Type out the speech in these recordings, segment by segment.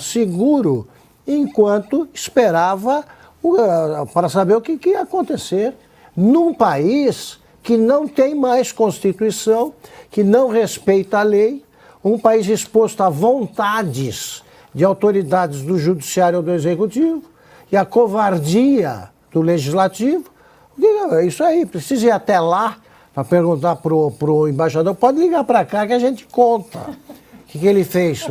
seguro enquanto esperava para saber o que ia acontecer num país que não tem mais Constituição, que não respeita a lei, um país exposto a vontades de autoridades do Judiciário ou do Executivo e a covardia do Legislativo. É isso aí, precisa ir até lá para perguntar pro embaixador, pode ligar para cá que a gente conta. O que ele fez?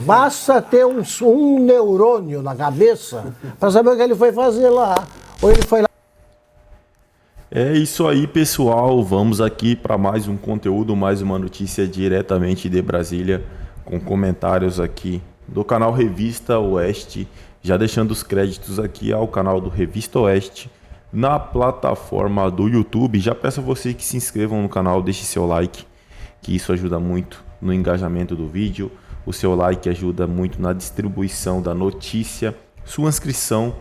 Basta ter um neurônio na cabeça para saber o que ele foi fazer lá. Ou ele foi lá. É isso aí, pessoal. Vamos aqui para mais um conteúdo, mais uma notícia diretamente de Brasília, com comentários aqui do canal Revista Oeste. Já deixando os créditos aqui ao canal do Revista Oeste na plataforma do YouTube. Já peço a vocês que se inscrevam no canal, deixe seu like, que isso ajuda muito no engajamento do vídeo. O seu like ajuda muito na distribuição da notícia. Sua inscrição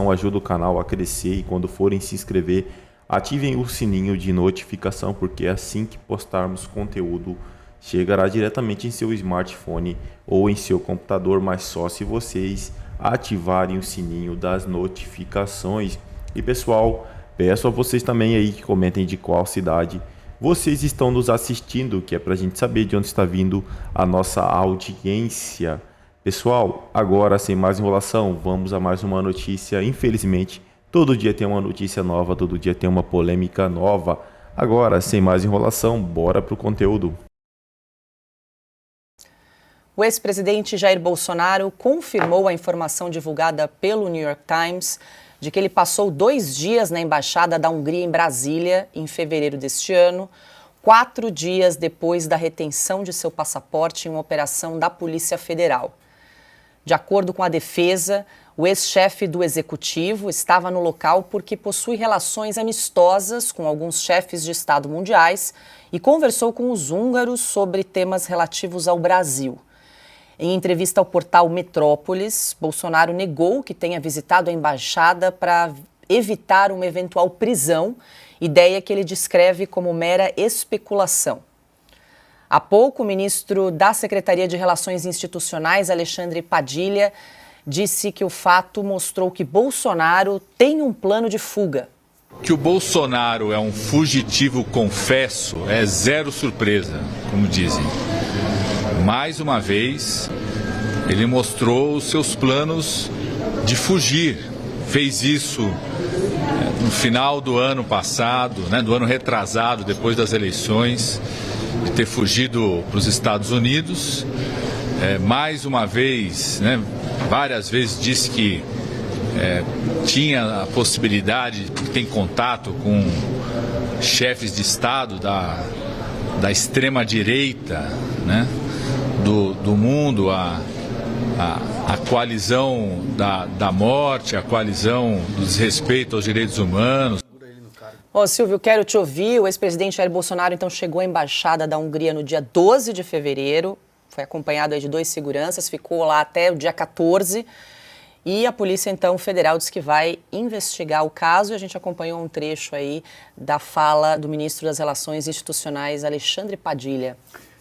ajuda o canal a crescer, e quando forem se inscrever, ativem o sininho de notificação, porque assim que postarmos conteúdo, chegará diretamente em seu smartphone ou em seu computador, mas só se vocês ativarem o sininho das notificações. E pessoal, peço a vocês também aí que comentem de qual cidade vocês estão nos assistindo, que é para a gente saber de onde está vindo a nossa audiência. Pessoal, agora sem mais enrolação, vamos a mais uma notícia. Infelizmente, todo dia tem uma notícia nova, todo dia tem uma polêmica nova. Agora, sem mais enrolação, bora pro conteúdo. O ex-presidente Jair Bolsonaro confirmou a informação divulgada pelo New York Times de que ele passou 2 dias na Embaixada da Hungria em Brasília, em fevereiro deste ano, 4 dias depois da retenção de seu passaporte em uma operação da Polícia Federal. De acordo com a defesa, o ex-chefe do Executivo estava no local porque possui relações amistosas com alguns chefes de Estado mundiais e conversou com os húngaros sobre temas relativos ao Brasil. Em entrevista ao portal Metrópolis, Bolsonaro negou que tenha visitado a embaixada para evitar uma eventual prisão, ideia que ele descreve como mera especulação. Há pouco, o ministro da Secretaria de Relações Institucionais, Alexandre Padilha, disse que o fato mostrou que Bolsonaro tem um plano de fuga. Que o Bolsonaro é um fugitivo confesso é zero surpresa, como dizem. Mais uma vez, ele mostrou os seus planos de fugir. Fez isso no final do ano passado, do ano retrasado, depois das eleições, de ter fugido para os Estados Unidos. Mais uma vez, várias vezes disse que tinha a possibilidade, tem contato com chefes de Estado da extrema-direita, do mundo, a coalizão da morte, a coalizão do desrespeito aos direitos humanos. Silvio, quero te ouvir. O ex-presidente Jair Bolsonaro, então, chegou à Embaixada da Hungria no dia 12 de fevereiro, foi acompanhado aí de 2 seguranças, ficou lá até o dia 14, e a Polícia, então, Federal disse que vai investigar o caso, e a gente acompanhou um trecho aí da fala do ministro das Relações Institucionais, Alexandre Padilha.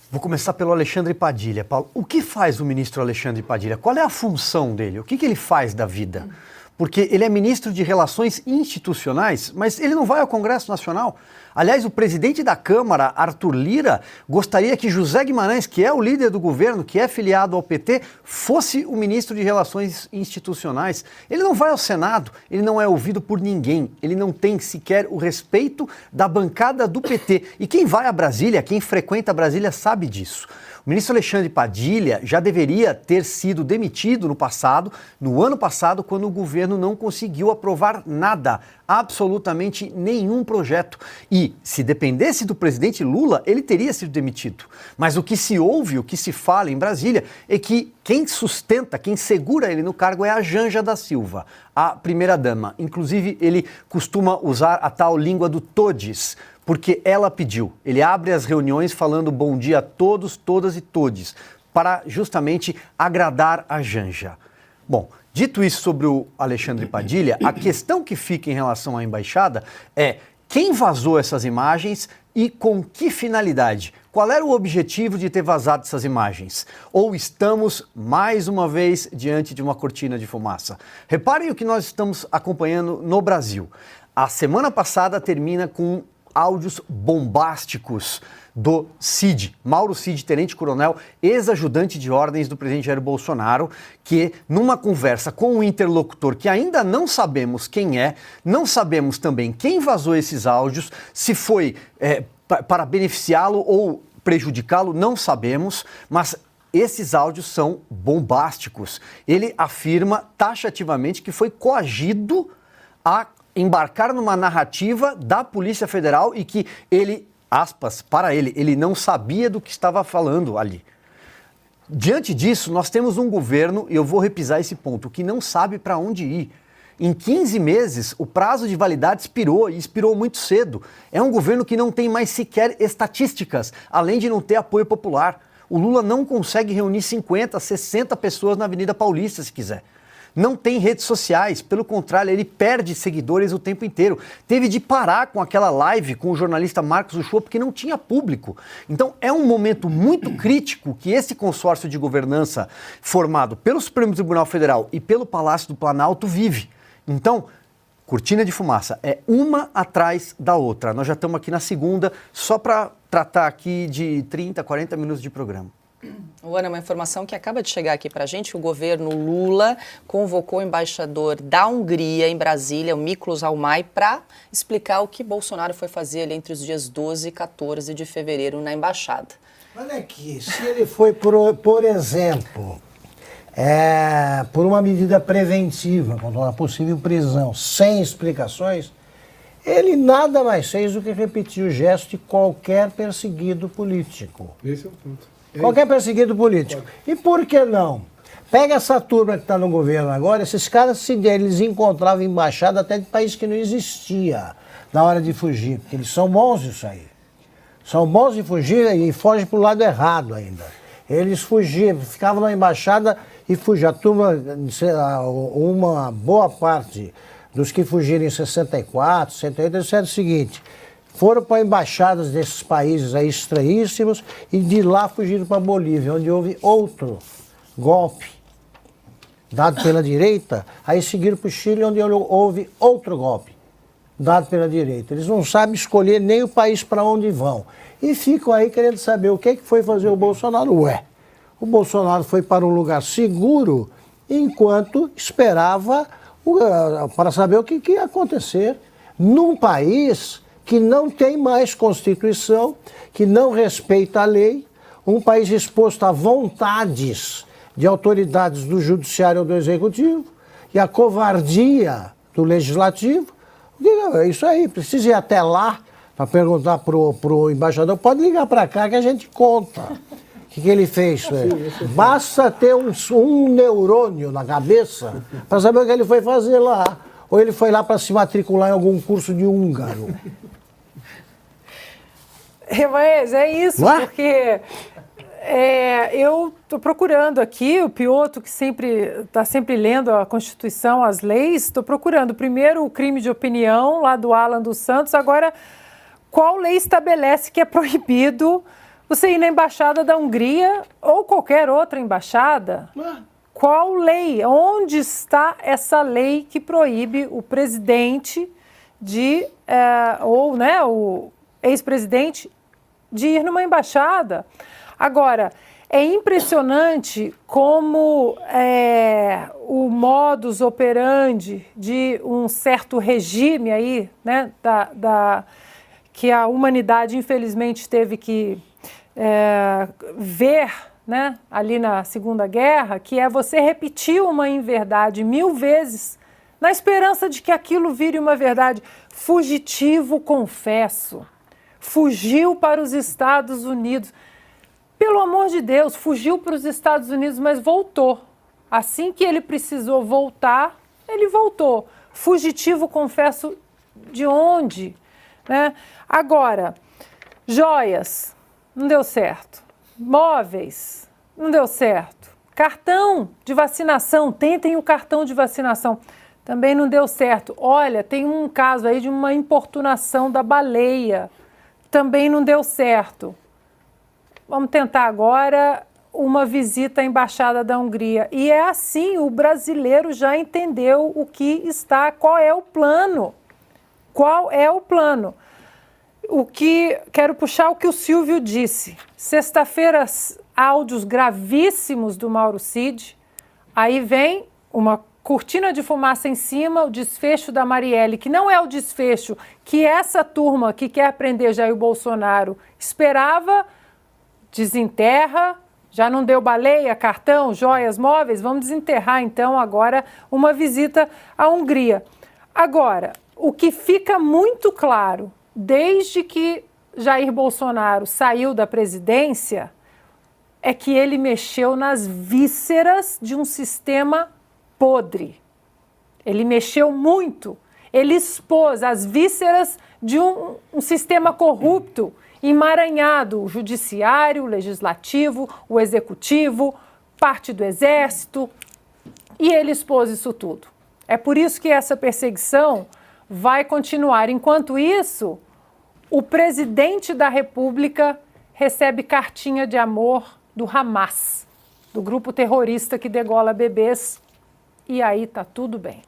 Vou começar pelo Alexandre Padilha. Paulo, o que faz o ministro Alexandre Padilha? Qual é a função dele? O que ele faz da vida? Porque ele é ministro de Relações Institucionais, mas ele não vai ao Congresso Nacional. Aliás, o presidente da Câmara, Arthur Lira, gostaria que José Guimarães, que é o líder do governo, que é filiado ao PT, fosse o ministro de Relações Institucionais. Ele não vai ao Senado, ele não é ouvido por ninguém, ele não tem sequer o respeito da bancada do PT. E quem vai a Brasília, quem frequenta Brasília, sabe disso. O ministro Alexandre Padilha já deveria ter sido demitido no ano passado, quando o governo não conseguiu aprovar nada, absolutamente nenhum projeto. E, se dependesse do presidente Lula, ele teria sido demitido. Mas o que se ouve, o que se fala em Brasília, é que quem sustenta, quem segura ele no cargo é a Janja da Silva, a primeira-dama. Inclusive, ele costuma usar a tal língua do todes, porque ela pediu. Ele abre as reuniões falando bom dia a todos, todas e todes, para justamente agradar a Janja. Bom, dito isso sobre o Alexandre Padilha, a questão que fica em relação à embaixada é quem vazou essas imagens e com que finalidade? Qual era o objetivo de ter vazado essas imagens? Ou estamos, mais uma vez, diante de uma cortina de fumaça? Reparem o que nós estamos acompanhando no Brasil. A semana passada termina com áudios bombásticos do Cid, Mauro Cid, tenente-coronel, ex-ajudante de ordens do presidente Jair Bolsonaro, que numa conversa com um interlocutor que ainda não sabemos quem é, não sabemos também quem vazou esses áudios, se foi para beneficiá-lo ou prejudicá-lo, não sabemos, mas esses áudios são bombásticos. Ele afirma taxativamente que foi coagido a embarcar numa narrativa da Polícia Federal e que ele, aspas, para ele não sabia do que estava falando ali. Diante disso, nós temos um governo, e eu vou repisar esse ponto, que não sabe para onde ir. Em 15 meses, o prazo de validade expirou, e expirou muito cedo. É um governo que não tem mais sequer estatísticas, além de não ter apoio popular. O Lula não consegue reunir 50, 60 pessoas na Avenida Paulista, se quiser. Não tem redes sociais, pelo contrário, ele perde seguidores o tempo inteiro. Teve de parar com aquela live com o jornalista Marcos Uchoa porque não tinha público. Então é um momento muito crítico que esse consórcio de governança formado pelo Supremo Tribunal Federal e pelo Palácio do Planalto vive. Então, cortina de fumaça, é uma atrás da outra. Nós já estamos aqui na segunda, só para tratar aqui de 30, 40 minutos de programa. Ana, uma informação que acaba de chegar aqui para a gente, o governo Lula convocou o embaixador da Hungria em Brasília, o Miklos Almai, para explicar o que Bolsonaro foi fazer ali entre os dias 12 e 14 de fevereiro na embaixada. Olha aqui, se ele foi, por exemplo, por uma medida preventiva, contra uma possível prisão, sem explicações, ele nada mais fez do que repetir o gesto de qualquer perseguido político. Esse é o ponto. Qualquer perseguido político. E por que não? Pega essa turma que está no governo agora, esses caras, eles encontravam embaixada até de país que não existia na hora de fugir, porque eles são bons nisso aí. São bons de fugir e fogem para o lado errado ainda. Eles fugiam, ficavam na embaixada e fugiam. A turma, uma boa parte dos que fugiram em 64, 68, disseram o seguinte: foram para embaixadas desses países aí estranhíssimos e de lá fugiram para a Bolívia, onde houve outro golpe dado pela direita, aí seguiram para o Chile, onde houve outro golpe dado pela direita. Eles não sabem escolher nem o país para onde vão. E ficam aí querendo saber o que foi fazer o Bolsonaro. O Bolsonaro foi para um lugar seguro enquanto esperava para saber o que ia acontecer num país que não tem mais Constituição, que não respeita a lei, um país exposto a vontades de autoridades do Judiciário ou do Executivo e a covardia do Legislativo. É isso aí, precisa ir até lá para perguntar pro embaixador, pode ligar para cá que a gente conta o que ele fez. Basta ter um neurônio na cabeça para saber o que ele foi fazer lá. Ou ele foi lá para se matricular em algum curso de húngaro. Mas é isso, porque eu estou procurando aqui, o Piotr, que está sempre lendo a Constituição, as leis, estou procurando primeiro o crime de opinião, lá do Alan dos Santos, agora qual lei estabelece que é proibido você ir na embaixada da Hungria ou qualquer outra embaixada? Qual lei? Onde está essa lei que proíbe o presidente o ex-presidente de ir numa embaixada? Agora, é impressionante como o modus operandi de um certo regime aí, né, que a humanidade infelizmente teve que ver, né, ali na Segunda Guerra, que é você repetir uma inverdade 1000 vezes na esperança de que aquilo vire uma verdade. Fugitivo, confesso, fugiu para os Estados Unidos. Pelo amor de Deus, fugiu para os Estados Unidos, mas voltou. Assim que ele precisou voltar, ele voltou. Fugitivo, confesso, de onde? Né? Agora, joias, não deu certo. Móveis, não deu certo. Cartão de vacinação, tentem o cartão de vacinação. Também não deu certo. Olha, tem um caso aí de uma importunação da baleia. Também não deu certo. vamos tentar agora uma visita à Embaixada da Hungria. E é assim, o brasileiro já entendeu qual é o plano. Qual é o plano? Quero puxar o que o Silvio disse. Sexta-feira, áudios gravíssimos do Mauro Cid. Aí vem uma cortina de fumaça em cima, o desfecho da Marielle, que não é o desfecho que essa turma que quer prender Jair Bolsonaro esperava, desenterra, já não deu baleia, cartão, joias, móveis, vamos desenterrar então agora uma visita à Hungria. Agora, o que fica muito claro, desde que Jair Bolsonaro saiu da presidência, é que ele mexeu nas vísceras de um sistema podre. Ele mexeu muito. Ele expôs as vísceras de um sistema corrupto, emaranhado, o judiciário, o legislativo, o executivo, parte do exército, e ele expôs isso tudo. É por isso que essa perseguição vai continuar. Enquanto isso, o presidente da República recebe cartinha de amor do Hamas, do grupo terrorista que degola bebês, e aí tá tudo bem.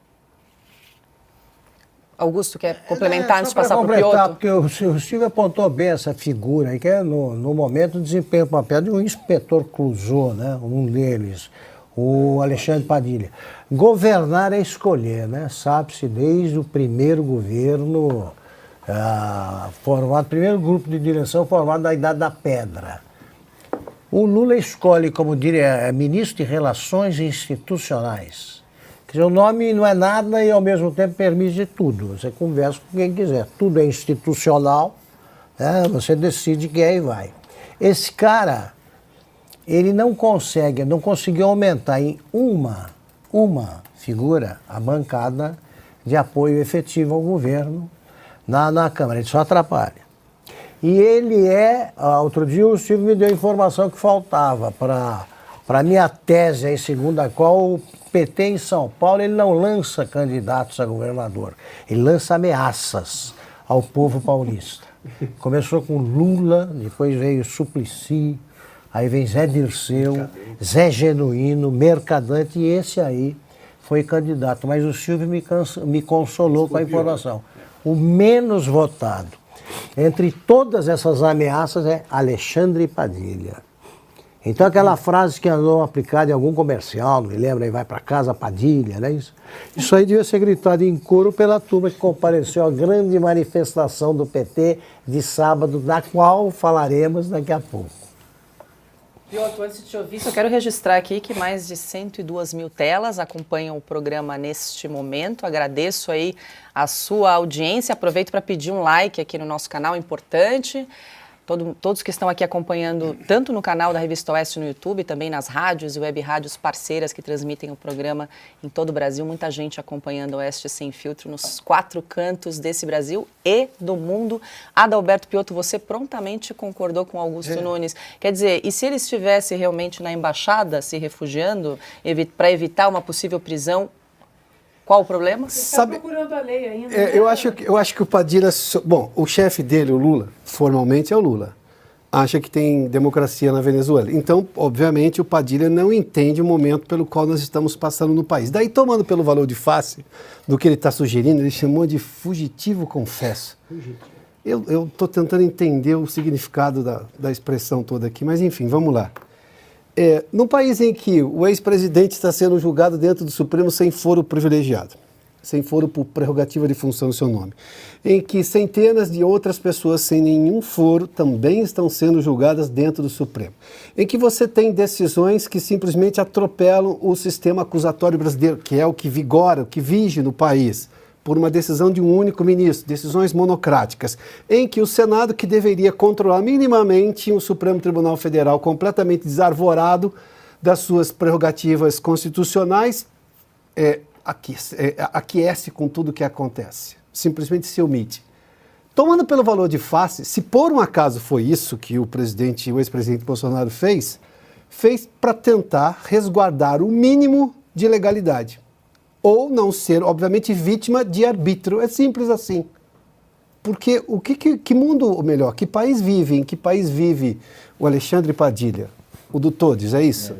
Augusto, quer complementar antes de passar para o completar, Piotr? porque o Silvio apontou bem essa figura aí, que é, no momento desempenha o papel de um inspetor Clouseau, né? Um deles, o Alexandre Padilha. Governar é escolher, né? Sabe-se desde o primeiro governo primeiro grupo de direção formado na Idade da Pedra. O Lula escolhe, como diria, ministro de Relações Institucionais. Quer dizer, o nome não é nada e, ao mesmo tempo, permite tudo. Você conversa com quem quiser. Tudo é institucional, né? Você decide quem aí vai. Esse cara, ele não conseguiu aumentar em uma figura a bancada de apoio efetivo ao governo na Câmara. Ele só atrapalha. E ele outro dia o Silvio me deu a informação que faltava para a minha tese aí, segundo a qual o PT em São Paulo ele não lança candidatos a governador, ele lança ameaças ao povo paulista. Começou com Lula, depois veio Suplicy, aí vem Zé Dirceu, Zé Genuíno, Mercadante, e esse aí foi candidato. Mas o Silvio me consolou com a informação. O menos votado entre todas essas ameaças é Alexandre Padilha. Então aquela frase que andou aplicada em algum comercial, não me lembro, aí vai para casa Padilha, não é isso? Isso aí devia ser gritado em coro pela turma que compareceu à grande manifestação do PT de sábado, da qual falaremos daqui a pouco. Piotr, antes de te ouvir, só quero registrar aqui que mais de 102 mil telas acompanham o programa neste momento. Agradeço aí a sua audiência. Aproveito para pedir um like aqui no nosso canal, importante. Todos que estão aqui acompanhando, tanto no canal da Revista Oeste no YouTube, também nas rádios e web rádios parceiras que transmitem o programa em todo o Brasil. Muita gente acompanhando o Oeste Sem Filtro nos 4 cantos desse Brasil e do mundo. Adalberto Piotr, você prontamente concordou com Augusto Nunes. Quer dizer, e se ele estivesse realmente na embaixada, se refugiando, para evitar uma possível prisão, qual o problema? Você está procurando a lei ainda. Eu acho que o Padilha... Bom, o chefe dele, o Lula, formalmente é o Lula. Acha que tem democracia na Venezuela. Então, obviamente, o Padilha não entende o momento pelo qual nós estamos passando no país. Daí, tomando pelo valor de face do que ele está sugerindo, ele chamou de fugitivo confesso. Eu estou tentando entender o significado da expressão toda aqui, mas enfim, vamos lá. No país em que o ex-presidente está sendo julgado dentro do Supremo sem foro privilegiado, sem foro por prerrogativa de função do seu nome, em que centenas de outras pessoas sem nenhum foro também estão sendo julgadas dentro do Supremo, em que você tem decisões que simplesmente atropelam o sistema acusatório brasileiro, que é o que vigora, o que vige no país, por uma decisão de um único ministro, decisões monocráticas, em que o Senado, que deveria controlar minimamente o Supremo Tribunal Federal completamente desarvorado das suas prerrogativas constitucionais, aquece com tudo o que acontece, simplesmente se omite. Tomando pelo valor de face, se por um acaso foi isso que o ex-presidente Bolsonaro fez para tentar resguardar o mínimo de legalidade. Ou não ser, obviamente, vítima de arbítrio. É simples assim. Porque que mundo, ou melhor, que país vive, em que país vive o Alexandre Padilha? O do Todes, é isso?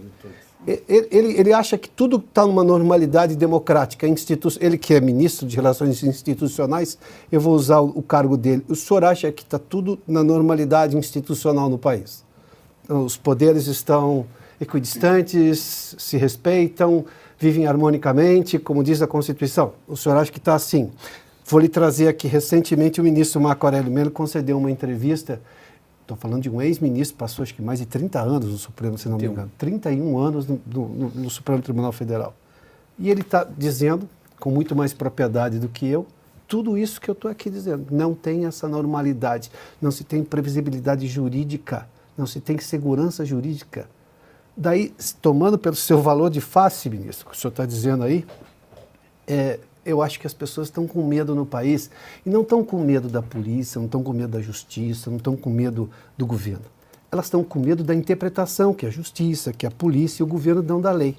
Ele acha que tudo está numa normalidade democrática, ele que é ministro de Relações Institucionais, eu vou usar o cargo dele. O senhor acha que está tudo na normalidade institucional no país? Os poderes estão equidistantes, se respeitam, vivem harmonicamente, como diz a Constituição? O senhor acha que está assim? Vou lhe trazer aqui, recentemente o ministro Marco Aurélio Melo concedeu uma entrevista. Estou falando de um ex-ministro, passou acho que mais de 30 anos no Supremo, se não me engano. 31 anos no Supremo Tribunal Federal. E ele está dizendo, com muito mais propriedade do que eu, tudo isso que eu estou aqui dizendo. Não tem essa normalidade, não se tem previsibilidade jurídica, não se tem segurança jurídica. Daí, tomando pelo seu valor de face, ministro, que o senhor está dizendo aí, eu acho que as pessoas estão com medo no país e não estão com medo da polícia, não estão com medo da justiça, não estão com medo do governo. Elas estão com medo da interpretação que a justiça, que a polícia e o governo dão da lei.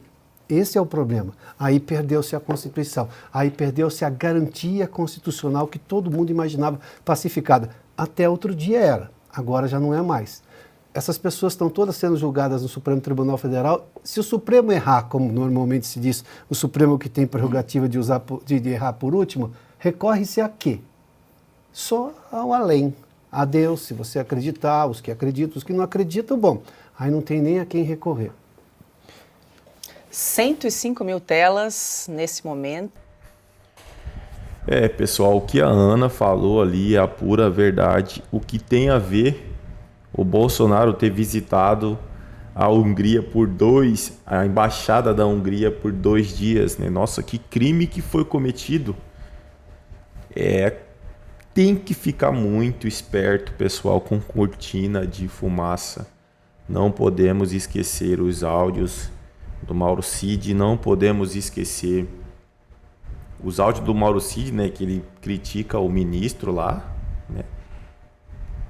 Esse é o problema. Aí perdeu-se a Constituição, aí perdeu-se a garantia constitucional que todo mundo imaginava pacificada. Até outro dia era, agora já não é mais. Essas pessoas estão todas sendo julgadas no Supremo Tribunal Federal. Se o Supremo errar, como normalmente se diz, o Supremo que tem prerrogativa de errar por último, recorre-se a quê? Só ao além. A Deus, se você acreditar, os que acreditam, os que não acreditam, bom, aí não tem nem a quem recorrer. 105 mil telas nesse momento. Pessoal, o que a Ana falou ali é a pura verdade. O que tem a ver o Bolsonaro ter visitado a Hungria a embaixada da Hungria por 2 dias, né? Nossa, que crime que foi cometido. Tem que ficar muito esperto, pessoal, com cortina de fumaça. Não podemos esquecer os áudios do Mauro Cid, não podemos esquecer os áudios do Mauro Cid, né, que ele critica o ministro lá, né?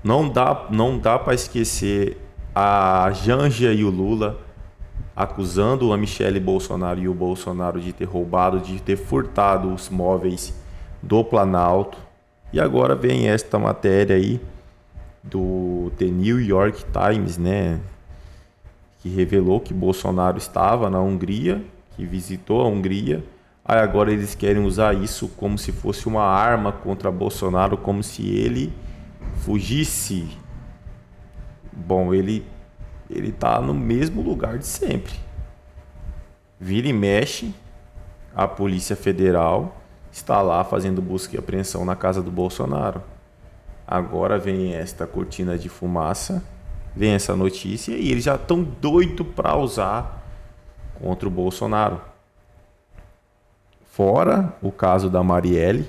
Não dá para esquecer a Janja e o Lula acusando a Michele Bolsonaro e o Bolsonaro de ter roubado, de ter furtado os móveis do Planalto. E agora vem esta matéria aí do The New York Times, né, que revelou que Bolsonaro estava na Hungria, que visitou a Hungria. Aí agora eles querem usar isso como se fosse uma arma contra Bolsonaro, como se ele fugisse. Bom, ele tá no mesmo lugar de sempre. Vira e mexe, a Polícia Federal está lá fazendo busca e apreensão na casa do Bolsonaro. Agora vem esta cortina de fumaça, vem essa notícia e eles já estão doidos para usar contra o Bolsonaro. Fora o caso da Marielle,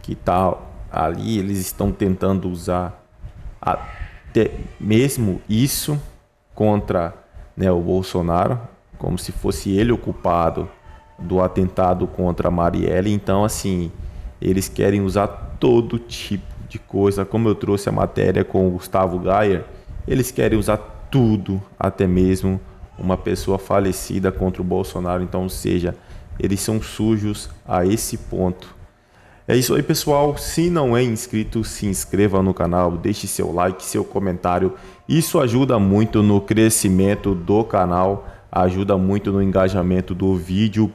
que tá ali, eles estão tentando usar até mesmo isso contra, né, o Bolsonaro, como se fosse ele o culpado do atentado contra a Marielle. Então, assim, eles querem usar todo tipo de coisa. Como eu trouxe a matéria com o Gustavo Gayer, eles querem usar tudo, até mesmo uma pessoa falecida contra o Bolsonaro. Então, ou seja, eles são sujos a esse ponto. É isso aí, pessoal. Se não é inscrito, se inscreva no canal, deixe seu like, seu comentário. Isso ajuda muito no crescimento do canal, ajuda muito no engajamento do vídeo.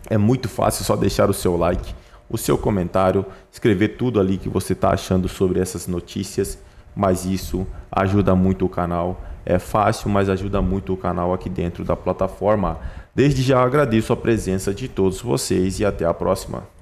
É muito fácil, só deixar o seu like, o seu comentário, escrever tudo ali que você está achando sobre essas notícias. Mas isso ajuda muito o canal. É fácil, mas ajuda muito o canal aqui dentro da plataforma. Desde já agradeço a presença de todos vocês e até a próxima.